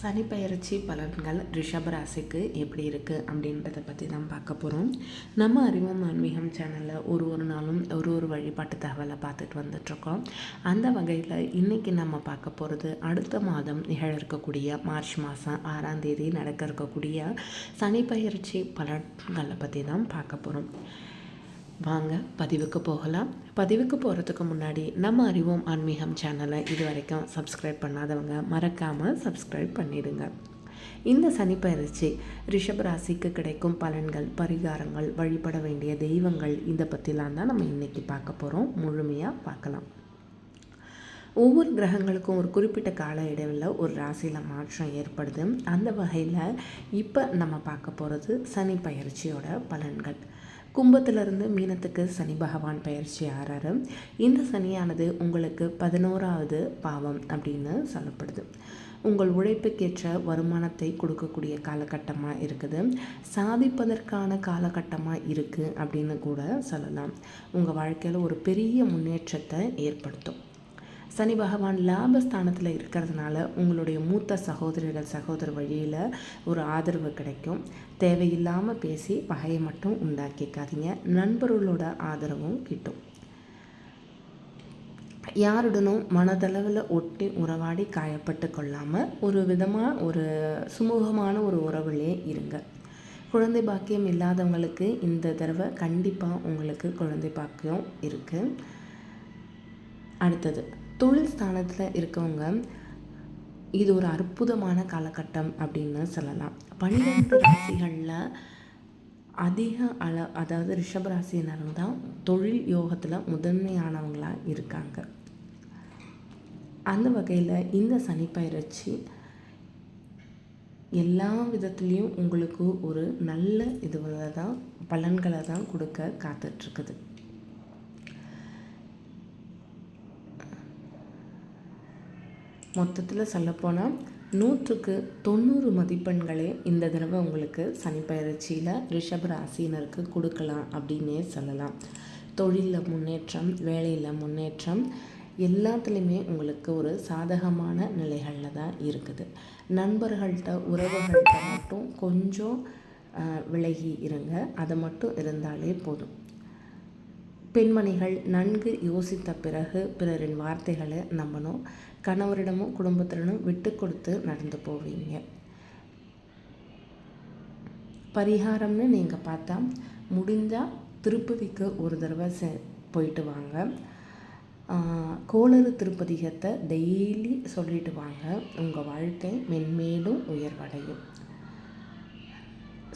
சனிப்பெயர்ச்சி பலன்கள் ரிஷப ராசிக்கு எப்படி இருக்குது அப்படின்றத பற்றி தான் பார்க்க போகிறோம். நம்ம அறிவோம் ஆன்மீகம் சேனலில் ஒரு நாளும் ஒரு வழிபாட்டு தகவலை பார்த்துட்டு வந்துட்ருக்கோம். அந்த வகையில் இன்றைக்கி நம்ம பார்க்க போகிறது அடுத்த மாதம் நிகழ இருக்கக்கூடிய மார்ச் மாதம் 6ஆம் தேதி நடக்க இருக்கக்கூடிய சனிப்பெயர்ச்சி பலன்களை பற்றி தான் பார்க்க போகிறோம். வாங்க பதிவுக்கு போகலாம். பதிவுக்கு போகிறதுக்கு முன்னாடி நம்ம அறிவோம் ஆன்மீகம் சேனலை இது வரைக்கும் சப்ஸ்கிரைப் பண்ணாதவங்க மறக்காமல் சப்ஸ்கிரைப் பண்ணிடுங்க. இந்த சனிப்பெயர்ச்சி ரிஷப ராசிக்கு கிடைக்கும் பலன்கள், பரிகாரங்கள், வழிபட வேண்டிய தெய்வங்கள், இதை பற்றிலாம் தான் நம்ம இன்றைக்கி பார்க்க போகிறோம். முழுமையாக பார்க்கலாம். ஒவ்வொரு கிரகங்களுக்கும் ஒரு குறிப்பிட்ட கால இடைவெளியில் ஒரு ராசியில் மாற்றம் ஏற்படுது. அந்த வகையில் இப்போ நம்ம பார்க்க போகிறது சனி பயிற்சியோட பலன்கள். கும்பத்திலிருந்து மீனத்துக்கு சனி பகவான் பயிற்சி ஆறாரு. இந்த சனியானது உங்களுக்கு 11வது பாவம் அப்படின்னு சொல்லப்படுது. உங்கள் உழைப்புக்கேற்ற வருமானத்தை கொடுக்கக்கூடிய காலகட்டமாக இருக்குது. சாதிப்பதற்கான காலகட்டமாக இருக்குது அப்படின்னு கூட சொல்லலாம். உங்கள் வாழ்க்கையில் ஒரு பெரிய முன்னேற்றத்தை ஏற்படுத்தும். சனி பகவான் லாபஸ்தானத்தில் இருக்கிறதுனால உங்களுடைய மூத்த சகோதர வழியில் ஒரு ஆதரவு கிடைக்கும். தேவையில்லாமல் பேசி பகையை மட்டும் உண்டாக்கிக்காதீங்க. நண்பர்களோட ஆதரவும் கிட்டும். யாருடனும் மனதளவில் ஒட்டி உறவாடி காயப்பட்டு கொள்ளாமல் ஒரு சுமூகமான ஒரு உறவுலே இருங்க. குழந்தை பாக்கியம் இல்லாதவங்களுக்கு இந்த தடவை கண்டிப்பாக உங்களுக்கு குழந்தை பாக்கியம் இருக்குது. அடுத்தது தொழில் ஸ்தானத்தில் இருக்கவங்க இது ஒரு அற்புதமான காலகட்டம் அப்படின்னு சொல்லலாம். 12 ராசிகளில் அதாவது ரிஷப ராசியினரும் தான் தொழில் யோகத்தில் முதன்மையானவங்களாக இருக்காங்க. அந்த வகையில் இந்த சனிப்பெயர்ச்சி எல்லா விதத்துலேயும் உங்களுக்கு ஒரு நல்ல இதுவில் தான் பலன்களை தான் கொடுக்க காத்துட்ருக்குது. மொத்தத்தில் சொல்லப்போனால் 100க்கு 90 மதிப்பெண்களே இந்த தடவை உங்களுக்கு சனிப்பெயர்ச்சியில் ரிஷப ராசியினருக்கு கொடுக்கலாம் அப்படின்னே சொல்லலாம். தொழிலில் முன்னேற்றம், வேலையில் முன்னேற்றம், எல்லாத்துலேயுமே உங்களுக்கு ஒரு சாதகமான நிலைகளில் தான் இருக்குது. நண்பர்கள்ட்ட உறவுகள்கிட்ட மட்டும் கொஞ்சம் விலகி இருங்க. அதை மட்டும் இருந்தாலே போதும். பெண்மணிகள் நன்கு யோசித்த பிறகு பிறரின் வார்த்தைகளை நம்பணும். கணவரிடமும் குடும்பத்தினரும் விட்டு கொடுத்து நடந்து போவீங்க. பரிகாரம்னு நீங்கள் பார்த்தா முடிஞ்சால் திருப்பதிக்கு ஒரு தடவை போயிட்டு வாங்க. கோளறு திருப்பதிகத்தை டெய்லி சொல்லிட்டு வாங்க. உங்கள் வாழ்க்கை மென்மேலும் உயர்வடையும்.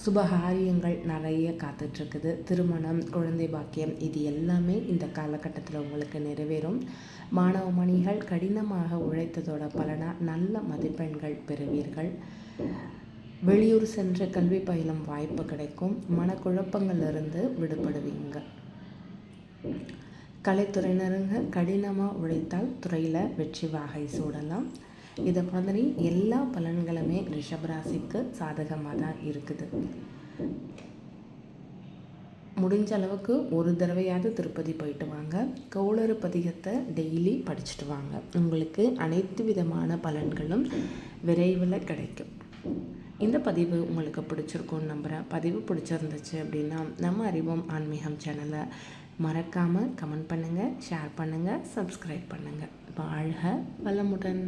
சுபகாரியங்கள் நிறைய காத்துட்ருக்குது. திருமணம், குழந்தை பாக்கியம், இது எல்லாமே இந்த காலகட்டத்தில் உங்களுக்கு நிறைவேறும். மாணவ மணிகள் கடினமாக உழைத்ததோட பலனாக நல்ல மதிப்பெண்கள் பெறுவீர்கள். வெளியூர் சென்று கல்வி பயிலும் வாய்ப்பு கிடைக்கும். மனக்குழப்பங்களிலிருந்து விடுபடுவீங்க. கலைத்துறையினருங்க கடினமாக உழைத்தால் துறையில் வெற்றி வாகை சூடலாம். இதை மாதிரி எல்லா பலன்களுமே ரிஷபராசிக்கு சாதகமாக தான் இருக்குது. முடிஞ்ச அளவுக்கு ஒரு தடவையாவது திருப்பதி போயிட்டு வாங்க. கோளறு பதிகத்தை டெய்லி படிச்சுட்டு வாங்க. உங்களுக்கு அனைத்து விதமான பலன்களும் விரைவில் கிடைக்கும். இந்த பதிவு உங்களுக்கு பிடிச்சிருக்கும்னு நம்புகிறேன். பதிவு பிடிச்சிருந்துச்சு அப்படின்னா நம்ம அறிவோம் ஆன்மீகம் சேனலை மறக்காமல் கமெண்ட் பண்ணுங்கள், ஷேர் பண்ணுங்கள், சப்ஸ்கிரைப் பண்ணுங்கள். வாழ்க வளமுடன்.